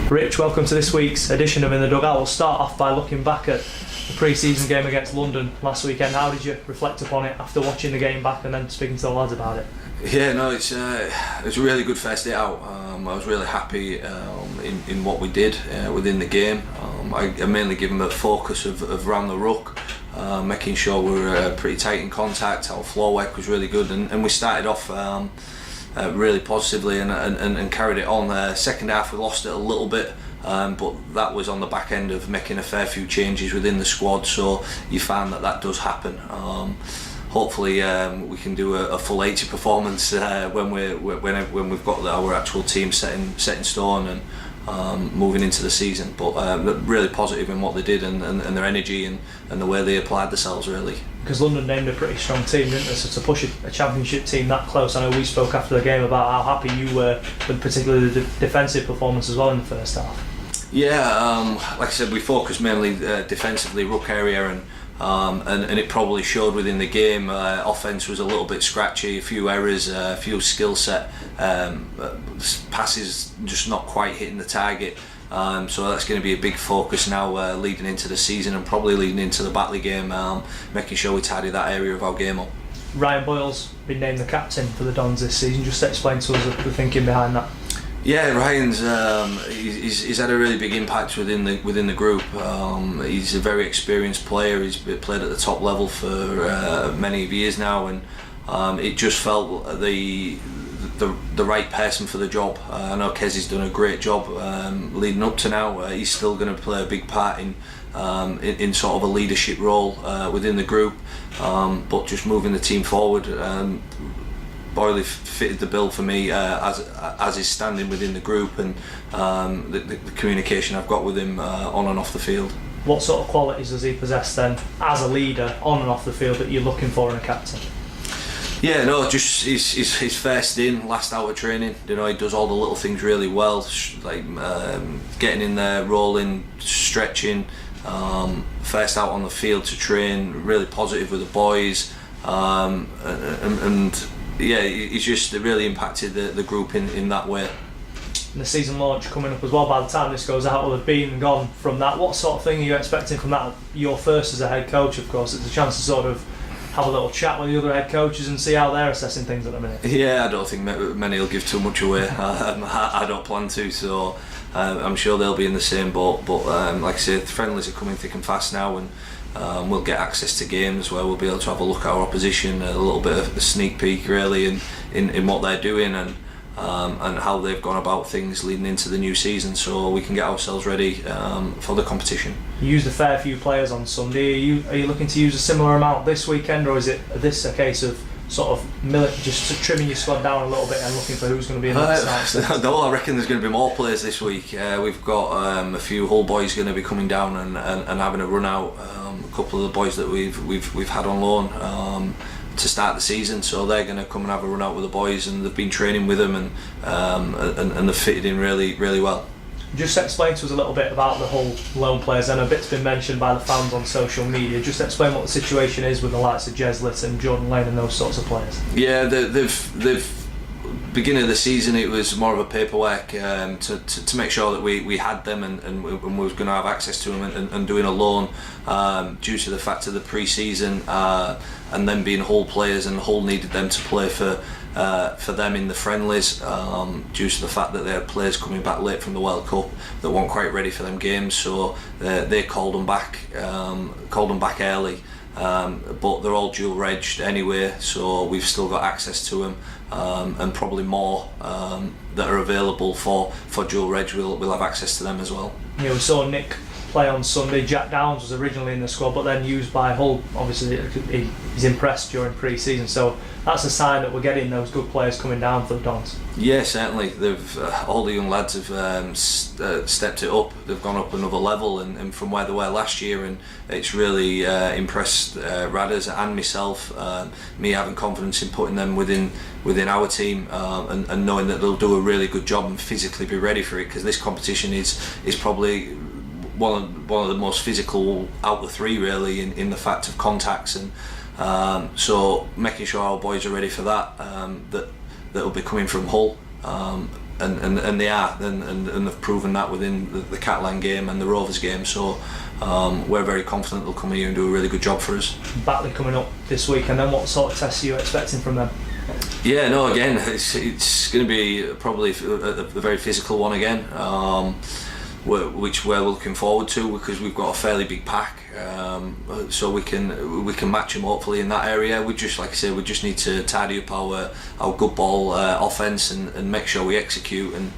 Rich, welcome to this week's edition of In the Dugout. We'll start off by looking back at the pre-season game against London last weekend. How did you reflect upon it after watching the game back and then speaking to the lads about it? Yeah, no, it's a really good first day out. I was really happy in what we did within the game. I mainly given a focus of round the ruck, making sure we were pretty tight in contact. Our floor work was really good, and we started off really positively and carried it on. Second half we lost it a little bit, but that was on the back end of making a fair few changes within the squad, so you found that does happen. Hopefully we can do a full 80 performance when we've got our actual team set in stone and moving into the season. But really positive in what they did and their energy and the way they applied themselves, really. Because London named a pretty strong team, didn't they? So to push a championship team that close, I know we spoke after the game about how happy you were with particularly the defensive performance as well in the first half. Yeah, like I said, we focused mainly defensively, ruck area, and it probably showed within the game. Offense was a little bit scratchy, a few errors, a few skill set passes just not quite hitting the target. So that's going to be a big focus now leading into the season and probably leading into the Batley game, making sure we tidy that area of our game up. Ryan Boyle's been named the captain for the Dons this season. Just explain to us the thinking behind that. Yeah, Ryan's he's had a really big impact within the group. He's a very experienced player. He's played at the top level for many years now, and it just felt the right person for the job. I know Kezi's done a great job leading up to now. He's still going to play a big part in sort of a leadership role within the group, but just moving the team forward. Boyle fitted the bill for me as his standing within the group and the communication I've got with him on and off the field. What sort of qualities does he possess then as a leader on and off the field that you're looking for in a captain? Yeah, no, just he's first in, last out of training. You know, he does all the little things really well, like getting in there, rolling, stretching, first out on the field to train, really positive with the boys, and yeah, he's just really impacted the group in that way. And the season launch coming up as well. By the time this goes out, will have been and gone from that. What sort of thing are you expecting from that? You're first as a head coach, of course. It's a chance to sort of have a little chat with the other head coaches and see how they're assessing things at the minute. Yeah, I don't think many will give too much away. I don't plan to, so I'm sure they'll be in the same boat. But like I say, the friendlies are coming thick and fast now, and we'll get access to games where we'll be able to have a look at our opposition, a little bit of a sneak peek really in what they're doing and how they've gone about things leading into the new season, so we can get ourselves ready for the competition. You used a fair few players on Sunday. Are you looking to use a similar amount this weekend, or is this a case of sort of just trimming your squad down a little bit and looking for who's going to be in the start? No, I reckon there's going to be more players this week. We've got a few Hull boys going to be coming down and having a run out. A couple of the boys that we've had on loan to start the season, so they're going to come and have a run out with the boys, and they've been training with them and they've fitted in really, really well. Just explain to us a little bit about the Hull loan players. I know a bit's been mentioned by the fans on social media. Just explain what the situation is with the likes of Jeslett and Jordan Lane and those sorts of players. Yeah, they've beginning of the season it was more of a paperwork to make sure that we had them and we were going to have access to them and doing a loan due to the fact of the pre-season and them being Hull players, and Hull needed them to play for them in the friendlies due to the fact that they had players coming back late from the World Cup that weren't quite ready for them games, so they called them back early. But they're all dual regged anyway, so we've still got access to them, and probably more that are available for dual reg. We'll have access to them as well. Yeah, we saw Nick play on Sunday. Jack Downs was originally in the squad, but then used by Hull. Obviously, he's impressed during pre-season, so that's a sign that we're getting those good players coming down for the Dons. Yeah, certainly. They've all the young lads have stepped it up. They've gone up another level, and from where they were last year, and it's really impressed Radders and myself. Me having confidence in putting them within our team, and knowing that they'll do a really good job and physically be ready for it, because this competition is probably one of the most physical out of the three, really, in the fact of contacts, and so making sure our boys are ready for that. That'll be coming from Hull. and they are, and they've proven that within the Catalan game and the Rovers game. So we're very confident they'll come here and do a really good job for us. Batley coming up this week, and then what sort of tests are you expecting from them? Yeah, no, again, it's going to be probably a very physical one again, which we're looking forward to, because we've got a fairly big pack, so we can match them hopefully in that area. We just, like I say, we just need to tidy up our good ball offence and make sure we execute, and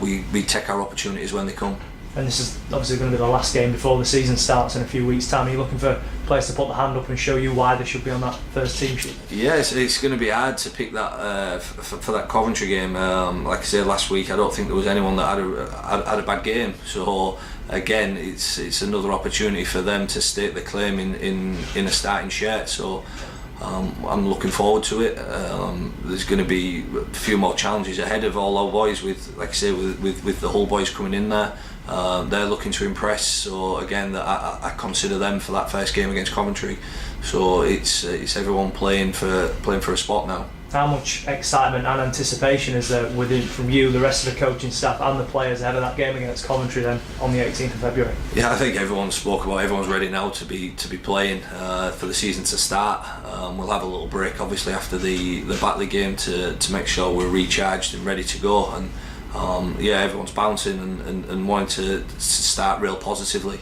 we take our opportunities when they come. And this is obviously going to be the last game before the season starts in a few weeks' time. Are you looking for players to put the hand up and show you why they should be on that first team sheet? Yeah, it's going to be hard to pick that for that Coventry game. Like I said last week, I don't think there was anyone that had a bad game. So again, it's another opportunity for them to stake their claim in a starting shirt. So I'm looking forward to it. There's going to be a few more challenges ahead of all our boys, with, like I say, with the Hull boys coming in there. They're looking to impress, so again, I consider them for that first game against Coventry. So it's everyone playing for a spot now. How much excitement and anticipation is there from you, the rest of the coaching staff and the players ahead of that game against Coventry then on the 18th of February? Yeah, I think everyone's ready now to be playing for the season to start. We'll have a little break obviously after the Batley game to make sure we're recharged and ready to go, and yeah, everyone's bouncing and wanting to start real positively.